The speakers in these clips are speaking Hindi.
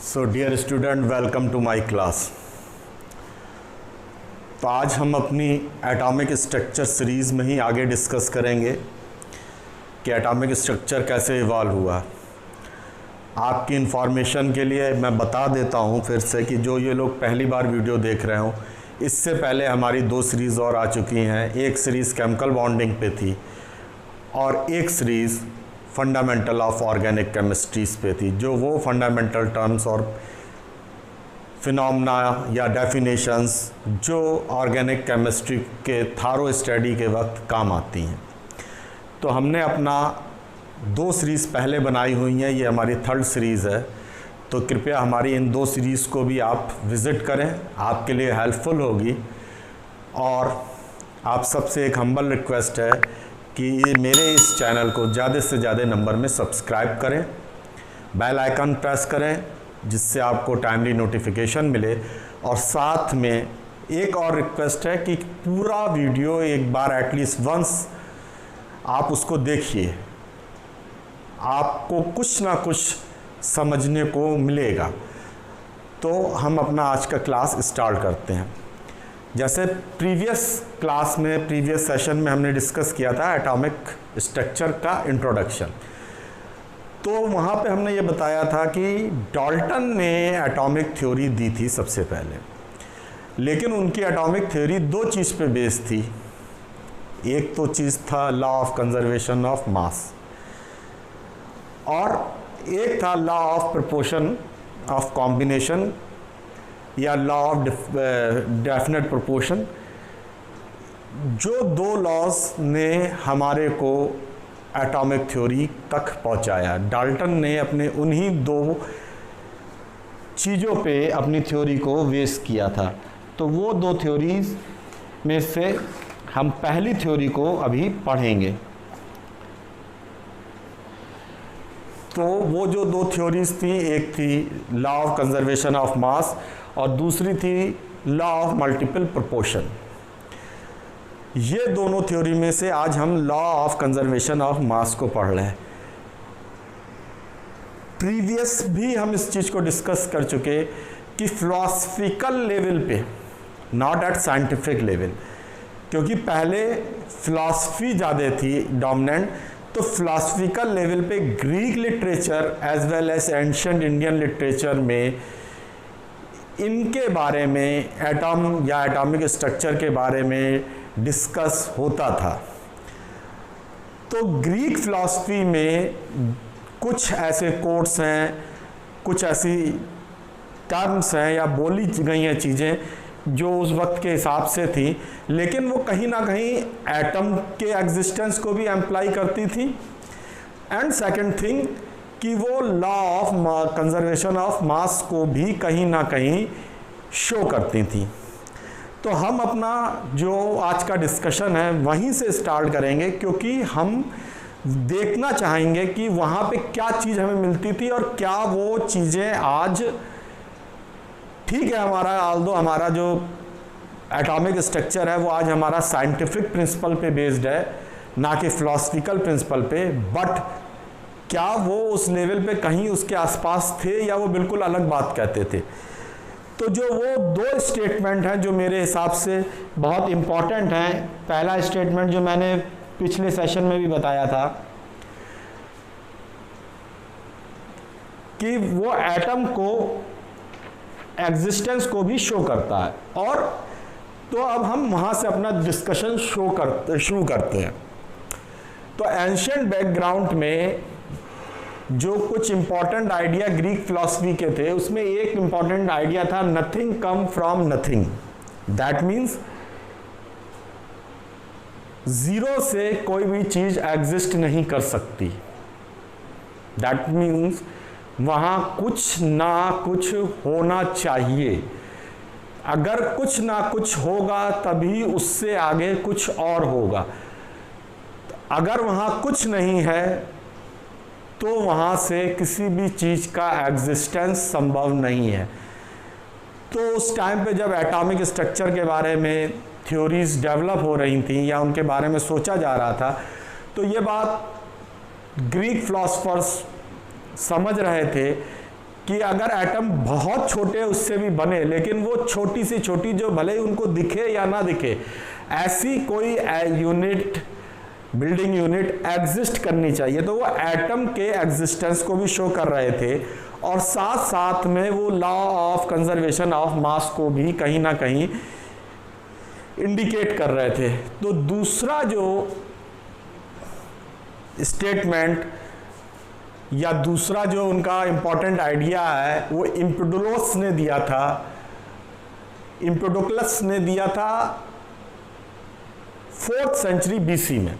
So dear student, welcome to my class. तो आज हम अपनी एटॉमिक स्ट्रक्चर सीरीज़ में ही आगे डिस्कस करेंगे कि एटॉमिक स्ट्रक्चर कैसे इवॉल्व हुआ। आपकी इंफॉर्मेशन के लिए मैं बता देता हूँ फिर से कि जो ये लोग पहली बार वीडियो देख रहे हो, इससे पहले हमारी 2 सीरीज़ और आ चुकी हैं। एक सीरीज़ केमिकल बॉन्डिंग पे थी और एक series fundamental of organic chemistries पे थी, जो वो फंडामेंटल टर्म्स और फिनोमेना या डेफिनेशंस जो ऑर्गेनिक केमिस्ट्री के थारो स्टडी के वक्त काम आती हैं। तो हमने अपना 2 सीरीज़ पहले बनाई हुई हैं, ये हमारी 3rd सीरीज़ है। तो कृपया हमारी इन 2 सीरीज़ को भी आप विज़िट करें, आपके लिए हेल्पफुल होगी। और आप सबसे एक हम्बल रिक्वेस्ट है कि ये मेरे इस चैनल को ज़्यादा से ज़्यादा नंबर में सब्सक्राइब करें, बेल आइकन प्रेस करें जिससे आपको टाइमली नोटिफिकेशन मिले। और साथ में एक और रिक्वेस्ट है कि पूरा वीडियो एक बार एटलीस्ट वंस आप उसको देखिए, आपको कुछ ना कुछ समझने को मिलेगा। तो हम अपना आज का क्लास स्टार्ट करते हैं। जैसे प्रीवियस क्लास में, प्रीवियस सेशन में हमने डिस्कस किया था एटॉमिक स्ट्रक्चर का इंट्रोडक्शन। तो वहाँ पे हमने ये बताया था कि डाल्टन ने एटॉमिक थ्योरी दी थी सबसे पहले, लेकिन उनकी एटॉमिक थ्योरी 2 चीज़ पे बेस्ड थी। एक तो चीज़ था लॉ ऑफ कंजर्वेशन ऑफ मास और एक था law of proportion of combination या लॉ ऑफ डेफिनेट प्रोपोर्शन। जो 2 लॉज ने हमारे को एटॉमिक थ्योरी तक पहुंचाया। डाल्टन ने अपने उन्हीं 2 चीज़ों पे अपनी थ्योरी को बेस किया था। तो वो 2 थ्योरीज में से हम पहली थ्योरी को अभी पढ़ेंगे। तो वो जो 2 थ्योरीज थी, एक थी लॉ ऑफ कंजर्वेशन ऑफ मास और दूसरी थी लॉ ऑफ मल्टीपल प्रोपोर्शन। ये दोनों थ्योरी में से आज हम लॉ ऑफ कंजर्वेशन ऑफ मास को पढ़ रहे हैं। प्रीवियस भी हम इस चीज़ को डिस्कस कर चुके कि फिलॉसफिकल लेवल पे, नॉट एट साइंटिफिक लेवल, क्योंकि पहले फिलॉसफी ज़्यादा थी डोमिनेंट। तो फिलॉसफिकल लेवल पे Greek literature as well as ancient Indian literature में इनके बारे में, एटॉम या एटॉमिक स्ट्रक्चर के बारे में डिस्कस होता था। तो ग्रीक फिलॉसफी में कुछ ऐसे कोट्स हैं, कुछ ऐसी टर्म्स हैं या बोली गई हैं चीज़ें जो उस वक्त के हिसाब से थी, लेकिन वो कहीं ना कहीं एटम के एग्जिस्टेंस को भी एम्प्लाई करती थी। एंड सेकंड थिंग कि वो लॉ ऑफ कंजर्वेशन ऑफ मास को भी कहीं ना कहीं शो करती थी। तो हम अपना जो आज का डिस्कशन है वहीं से स्टार्ट करेंगे, क्योंकि हम देखना चाहेंगे कि वहाँ पे क्या चीज़ हमें मिलती थी और क्या वो चीज़ें आज ठीक है। हमारा आल्दो हमारा जो एटॉमिक स्ट्रक्चर है वो आज हमारा साइंटिफिक प्रिंसिपल पे बेस्ड है, ना कि फिलॉसफिकल प्रिंसिपल पे, बट क्या वो उस लेवल पे कहीं उसके आसपास थे या वो बिल्कुल अलग बात कहते थे। तो जो वो 2 स्टेटमेंट हैं जो मेरे हिसाब से बहुत इम्पॉर्टेंट हैं। पहला स्टेटमेंट जो मैंने पिछले सेशन में भी बताया था कि वो एटम को एग्जिस्टेंस को भी शो करता है। और तो अब हम वहाँ से अपना डिस्कशन शुरू करते हैं। तो एंशिएंट बैकग्राउंड में जो कुछ इंपॉर्टेंट आइडिया ग्रीक फिलॉसफी के थे, उसमें एक इंपॉर्टेंट आइडिया था nothing come from nothing. That means zero से कोई भी चीज एग्जिस्ट नहीं कर सकती। दैट मीन्स वहां कुछ ना कुछ होना चाहिए। अगर कुछ ना कुछ होगा तभी उससे आगे कुछ और होगा। अगर वहां कुछ नहीं है तो वहाँ से किसी भी चीज़ का एग्जिस्टेंस संभव नहीं है। तो उस टाइम पे जब एटॉमिक स्ट्रक्चर के बारे में थ्योरीज डेवलप हो रही थी या उनके बारे में सोचा जा रहा था, तो ये बात ग्रीक फिलोसफर्स समझ रहे थे कि अगर एटम बहुत छोटे उससे भी बने, लेकिन वो छोटी से छोटी जो भले ही उनको दिखे या ना दिखे, ऐसी कोई यूनिट, बिल्डिंग यूनिट एग्जिस्ट करनी चाहिए। तो वो एटम के एग्जिस्टेंस को भी शो कर रहे थे और साथ साथ में वो लॉ ऑफ कंजर्वेशन ऑफ मास को भी कहीं ना कहीं इंडिकेट कर रहे थे। तो दूसरा जो स्टेटमेंट या दूसरा जो उनका इंपॉर्टेंट आइडिया है वो एम्पिडोक्लस ने दिया था। एम्पिडोक्लस ने दिया था 4th सेंचुरी BC में।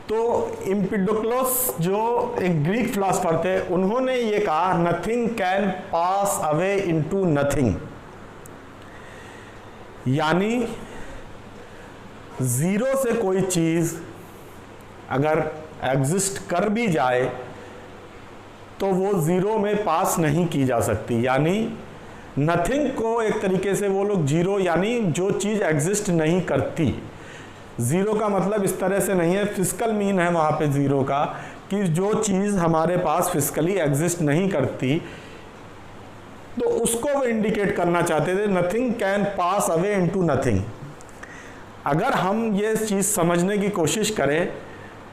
तो एम्पिडोक्लस जो एक ग्रीक फिलोसोफर थे, उन्होंने ये कहा nothing can pass away into nothing, यानी जीरो से कोई चीज अगर एग्जिस्ट कर भी जाए तो वो जीरो में पास नहीं की जा सकती। यानी नथिंग को एक तरीके से वो लोग जीरो, यानी जो चीज एग्जिस्ट नहीं करती। जीरो का मतलब इस तरह से नहीं है, फिजिकल मीन है वहां पे जीरो का, कि जो चीज हमारे पास फिजिकली एग्जिस्ट नहीं करती, तो उसको वो इंडिकेट करना चाहते थे। Nothing can pass away into nothing. अगर हम ये चीज समझने की कोशिश करें,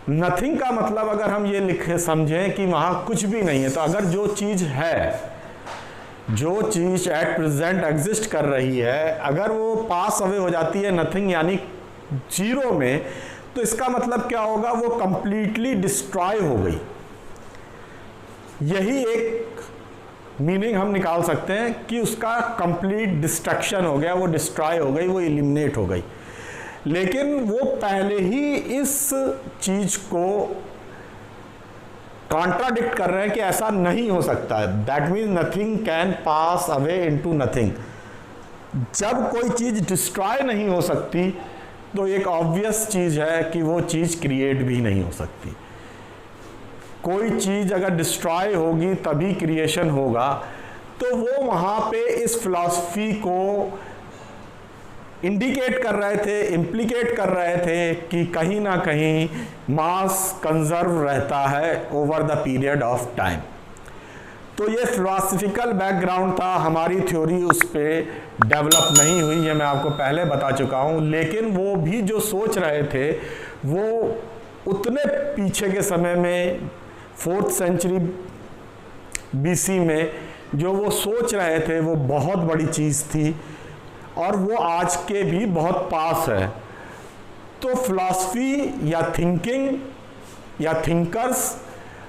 नथिंग का मतलब अगर हम ये लिखे समझें कि वहां कुछ भी नहीं है, तो अगर जो चीज है, जो चीज एट प्रेजेंट एग्जिस्ट कर रही है, अगर वो पास अवे हो जाती है नथिंग यानी जीरो में, तो इसका मतलब क्या होगा, वो कंप्लीटली डिस्ट्रॉय हो गई। यही एक मीनिंग हम निकाल सकते हैं कि उसका कंप्लीट डिस्ट्रक्शन हो गया, वो डिस्ट्रॉय हो गई, वो एलिमिनेट हो गई। लेकिन वो पहले ही इस चीज को कॉन्ट्राडिक्ट कर रहे हैं कि ऐसा नहीं हो सकता है। That means nothing can pass away into nothing. जब कोई चीज डिस्ट्रॉय नहीं हो सकती, तो एक ऑब्वियस चीज है कि वो चीज क्रिएट भी नहीं हो सकती। कोई चीज अगर डिस्ट्रॉय होगी तभी क्रिएशन होगा। तो वो वहां पे इस फिलॉसफी को इंडिकेट कर रहे थे, इम्प्लीकेट कर रहे थे कि कहीं ना कहीं मास कंजर्व रहता है over the period of time. तो ये फिलॉसफिकल बैकग्राउंड था, हमारी थ्योरी उस पर डेवलप नहीं हुई है, मैं आपको पहले बता चुका हूँ। लेकिन वो भी जो सोच रहे थे वो उतने पीछे के समय में 4th सेंचुरी BC में जो वो सोच रहे थे वो बहुत बड़ी चीज़ थी और वो आज के भी बहुत पास है। तो फिलॉसफी या थिंकिंग या थिंकर्स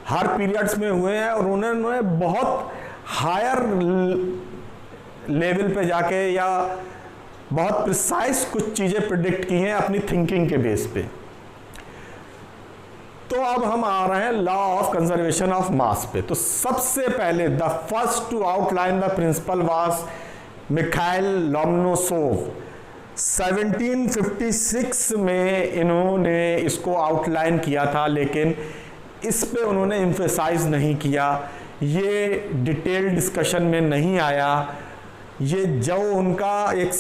हर पीरियड्स में हुए हैं और उन्होंने बहुत हायर लेवल पे जाके या बहुत प्रिसाइज कुछ चीज़ें प्रिडिक्ट की हैं अपनी थिंकिंग के बेस पे। तो अब हम आ रहे हैं law of conservation of mass पे। तो सबसे पहले the first to outline the principle was Mikhail Lomonosov. 1756 में इन्होंने इसको आउटलाइन किया था, लेकिन इस पे उन्होंने एम्फेसाइज नहीं किया, ये डिटेल डिस्कशन में नहीं आया। ये जो उनका एक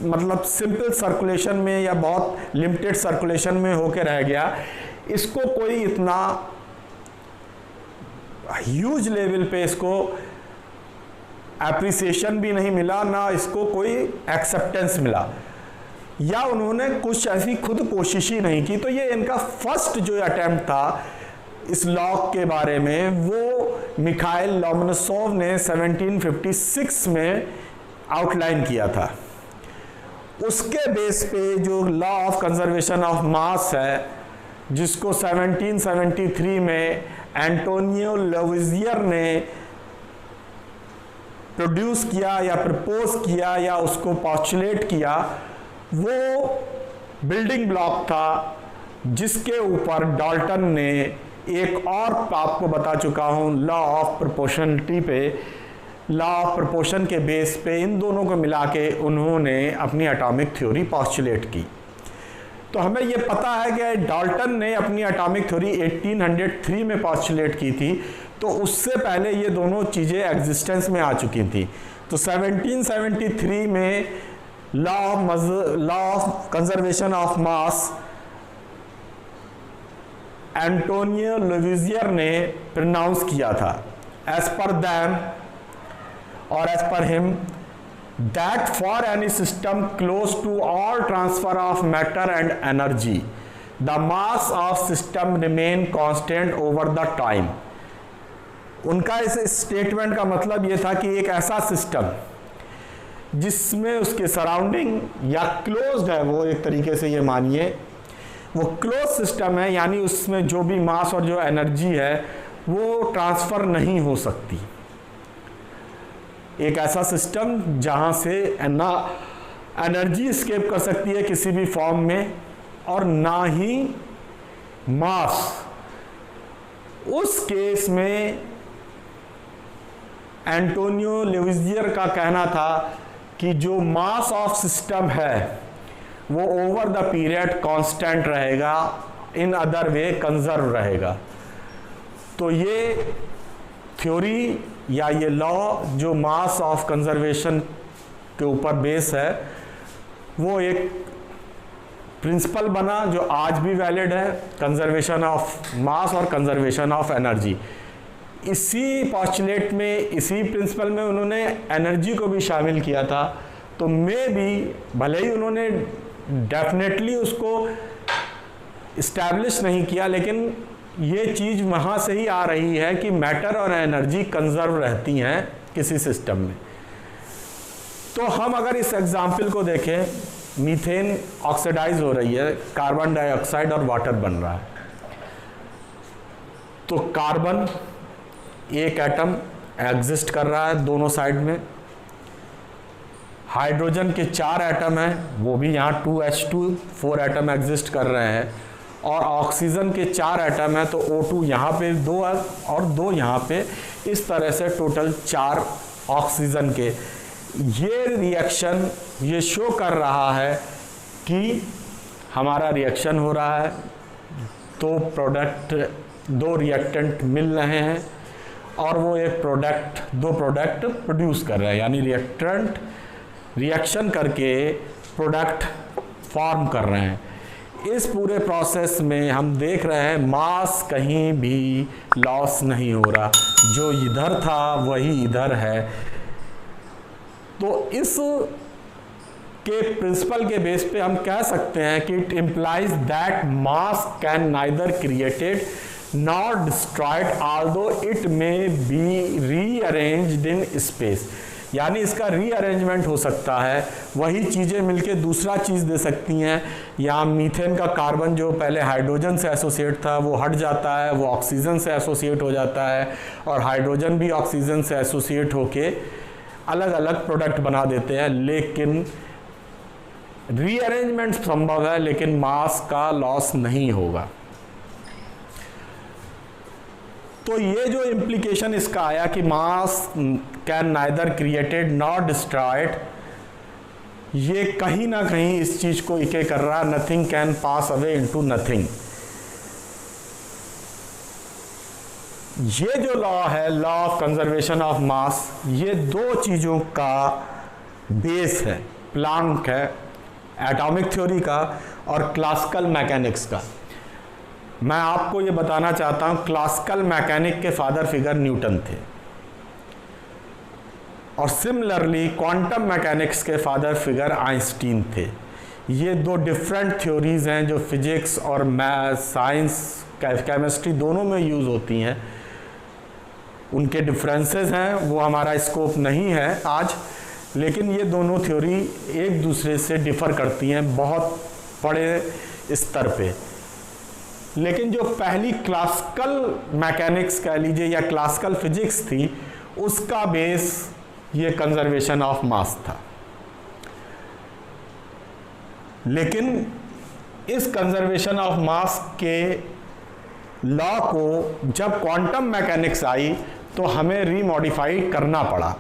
मतलब सिंपल सर्कुलेशन में या बहुत लिमिटेड सर्कुलेशन में होके रह गया, इसको कोई इतना ह्यूज लेवल पे इसको एप्रिसिएशन भी नहीं मिला, ना इसको कोई एक्सेप्टेंस मिला, या उन्होंने कुछ ऐसी खुद कोशिश ही नहीं की। तो ये इनका फर्स्ट जो अटेम्प्ट था इस लॉ के बारे में, वो मिखाइल लोमोनोसोव ने 1756 में आउटलाइन किया था। उसके बेस पे जो लॉ ऑफ कंजर्वेशन ऑफ मास है, जिसको 1773 में एंटोनियो लवोइजियर ने प्रोड्यूस किया या प्रपोज किया या उसको पॉस्टुलेट किया, वो बिल्डिंग ब्लॉक था जिसके ऊपर डाल्टन ने एक और आपको बता चुका हूं लॉ ऑफ प्रोपोर्शनलिटी पे, लॉ ऑफ प्रोपोर्शन के बेस पे इन दोनों को मिला के उन्होंने अपनी एटॉमिक थ्योरी पॉस्टुलेट की। तो हमें ये पता है कि डाल्टन ने अपनी एटॉमिक थ्योरी 1803 में पॉस्टुलेट की थी, तो उससे पहले ये दोनों चीज़ें एग्जिस्टेंस में आ चुकी थी। तो 1773 में law of conservation of mass Antonio Lavoisier ने प्रोनाउंस किया था। As per them or as per him that for any system close to all transfer of matter and energy the mass of system remain constant over the time। उनका इस स्टेटमेंट का मतलब ये था कि एक ऐसा सिस्टम जिसमें उसके सराउंडिंग या क्लोज्ड है, वो एक तरीके से ये मानिए वो क्लोज सिस्टम है, यानी उसमें जो भी मास और जो एनर्जी है वो ट्रांसफ़र नहीं हो सकती। एक ऐसा सिस्टम जहां से ना एनर्जी एस्केप कर सकती है किसी भी फॉर्म में और ना ही मास। उस केस में एंटोनियो लेविजियर का कहना था कि जो मास ऑफ सिस्टम है वो ओवर द पीरियड कांस्टेंट रहेगा, इन अदर वे कंजर्व रहेगा। तो ये थ्योरी या ये लॉ जो मास ऑफ कंजर्वेशन के ऊपर बेस है वो एक प्रिंसिपल बना जो आज भी वैलिड है, कंजर्वेशन ऑफ मास और कंजर्वेशन ऑफ एनर्जी। इसी पॉस्टुलेट में, इसी प्रिंसिपल में उन्होंने एनर्जी को भी शामिल किया था। तो मे भी भले ही उन्होंने डेफिनेटली उसको इस्टेब्लिश नहीं किया, लेकिन ये चीज़ वहाँ से ही आ रही है कि मैटर और एनर्जी कंजर्व रहती हैं किसी सिस्टम में। तो हम अगर इस एग्जाम्पल को देखें, मीथेन ऑक्सीडाइज हो रही है, कार्बन डाइऑक्साइड और वाटर बन रहा है। तो कार्बन एक एटम एग्जिस्ट कर रहा है दोनों साइड में, हाइड्रोजन के 4 एटम हैं, वो भी यहाँ 2H2 4 एटम एग्जिस्ट कर रहे हैं, और ऑक्सीजन के 4 एटम है तो O2 यहाँ पे 2 है और 2 यहाँ पे, इस तरह से टोटल 4 ऑक्सीजन के। ये रिएक्शन ये शो कर रहा है कि हमारा रिएक्शन हो रहा है, दो रिएक्टेंट मिल रहे हैं और वो दो प्रोडक्ट प्रोड्यूस कर रहे हैं, यानी रिएक्टेंट रिएक्शन करके प्रोडक्ट फॉर्म कर रहे हैं। इस पूरे प्रोसेस में हम देख रहे हैं मास कहीं भी लॉस नहीं हो रहा, जो इधर था वही इधर है। तो इस के प्रिंसिपल के बेस पे हम कह सकते हैं कि it implies that mass can neither created not destroyed although it may be rearranged in space. यानी इसका रीअरेंजमेंट हो सकता है, वही चीज़ें मिलके दूसरा चीज़ दे सकती हैं। या मीथेन का कार्बन जो पहले हाइड्रोजन से एसोसिएट था वो हट जाता है, वो ऑक्सीजन से एसोसिएट हो जाता है, और हाइड्रोजन भी ऑक्सीजन से एसोसिएट होके अलग अलग प्रोडक्ट बना देते हैं। लेकिन रीअरेंजमेंट संभव है, लेकिन मास का लॉस नहीं होगा। तो ये जो इम्प्लीकेशन इसका आया कि मास can neither created not destroyed, ये कहीं ना कहीं इस चीज़ को इके कर रहा है, nothing can pass away into nothing. ये जो लॉ है, लॉ ऑफ कंजर्वेशन ऑफ मास, ये दो चीज़ों का बेस है, प्लांक है एटॉमिक थ्योरी का और क्लासिकल मैकेनिक्स का। मैं आपको ये बताना चाहता हूँ, क्लासिकल मैकेनिक के फादर फिगर न्यूटन थे, और सिमिलरली क्वांटम मैकेनिक्स के फादर फिगर आइंस्टीन थे। ये दो डिफरेंट थ्योरीज हैं जो फिजिक्स और साइंस केमिस्ट्री दोनों में यूज़ होती हैं। उनके डिफरेंसेस हैं, वो हमारा स्कोप नहीं है आज, लेकिन ये दोनों थ्योरी एक दूसरे से डिफ़र करती हैं बहुत बड़े स्तर पे। लेकिन जो पहली क्लासिकल मैकेनिक्स कह लीजिए या क्लासिकल फिजिक्स थी, उसका बेस ये कंजर्वेशन ऑफ मास था। लेकिन इस कंजर्वेशन ऑफ मास के लॉ को जब क्वांटम मैकेनिक्स आई तो हमें रीमॉडिफाई करना पड़ा।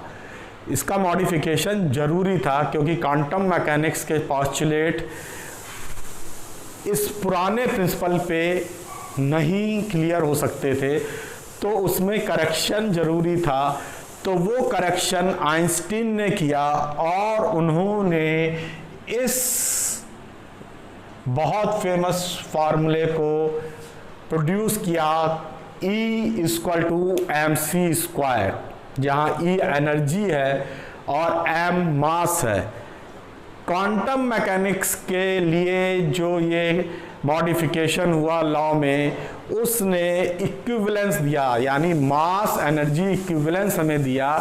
इसका मॉडिफिकेशन ज़रूरी था क्योंकि क्वांटम मैकेनिक्स के पॉस्टुलेट इस पुराने प्रिंसिपल पे नहीं क्लियर हो सकते थे, तो उसमें करेक्शन ज़रूरी था। तो वो करेक्शन आइंस्टीन ने किया और उन्होंने इस बहुत फेमस फार्मूले को प्रोड्यूस किया, E = mc²। जहाँ E एनर्जी है और m मास है। क्वांटम मैकेनिक्स के लिए जो ये मॉडिफिकेशन हुआ लॉ में, उसने इक्विवेलेंस दिया, यानी मास एनर्जी इक्विवेलेंस हमें दिया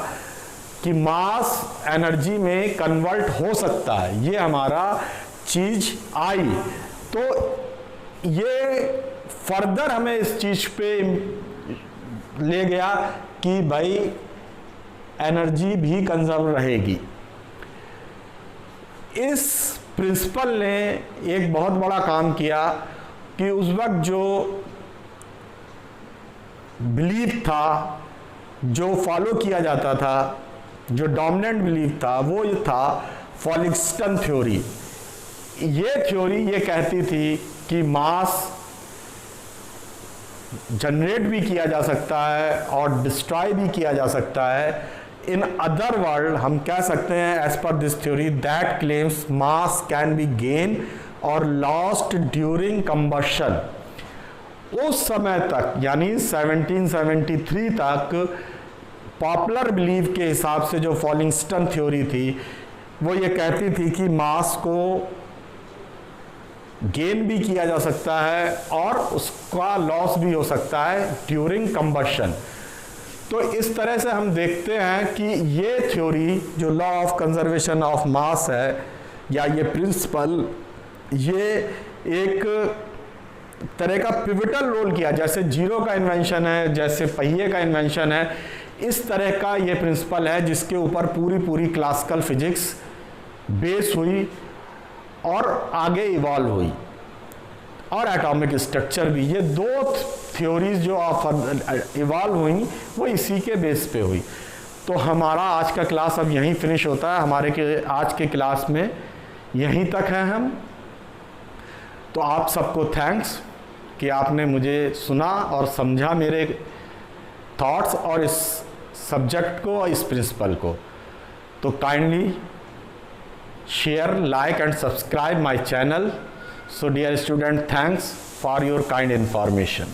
कि मास एनर्जी में कन्वर्ट हो सकता है। ये हमारा चीज आई, तो ये फर्दर हमें इस चीज पे ले गया कि भाई एनर्जी भी कंजर्व रहेगी। इस प्रिंसिपल ने एक बहुत बड़ा काम किया कि उस वक्त जो बिलीफ था, जो फॉलो किया जाता था, जो डोमिनेंट बिलीफ था, वो ये था फॉलिंगस्टन थ्योरी। ये थ्योरी ये कहती थी कि मास जनरेट भी किया जा सकता है और डिस्ट्रॉय भी किया जा सकता है। इन अदर वर्ड हम कह सकते हैं as per this theory that claims mass can be gain or lost during combustion. उस समय तक यानी 1773 तक पॉपुलर बिलीफ के हिसाब से जो फॉलिंगस्टन थ्योरी थी, वो ये कहती थी कि मास को गेन भी किया जा सकता है और उसका लॉस भी हो सकता है ड्यूरिंग कंबशन। तो इस तरह से हम देखते हैं कि ये थ्योरी जो लॉ ऑफ कंजर्वेशन ऑफ मास है, या ये प्रिंसिपल, ये एक तरह का पिवटल रोल किया। जैसे जीरो का इन्वेंशन है, जैसे पहिए का इन्वेंशन है, इस तरह का ये प्रिंसिपल है जिसके ऊपर पूरी क्लासिकल फिजिक्स बेस हुई और आगे इवॉल्व हुई, और एटॉमिक स्ट्रक्चर भी। ये दो थ्योरीज जो इवॉल्व हुई वो इसी के बेस पे हुई। तो हमारा आज का क्लास अब यहीं फिनिश होता है। हमारे आज के क्लास में यहीं तक हैं हम। तो आप सबको थैंक्स कि आपने मुझे सुना और समझा मेरे थॉट्स और इस सब्जेक्ट को और इस प्रिंसिपल को। तो kindly share, like and subscribe my channel. So dear student, thanks for your kind information.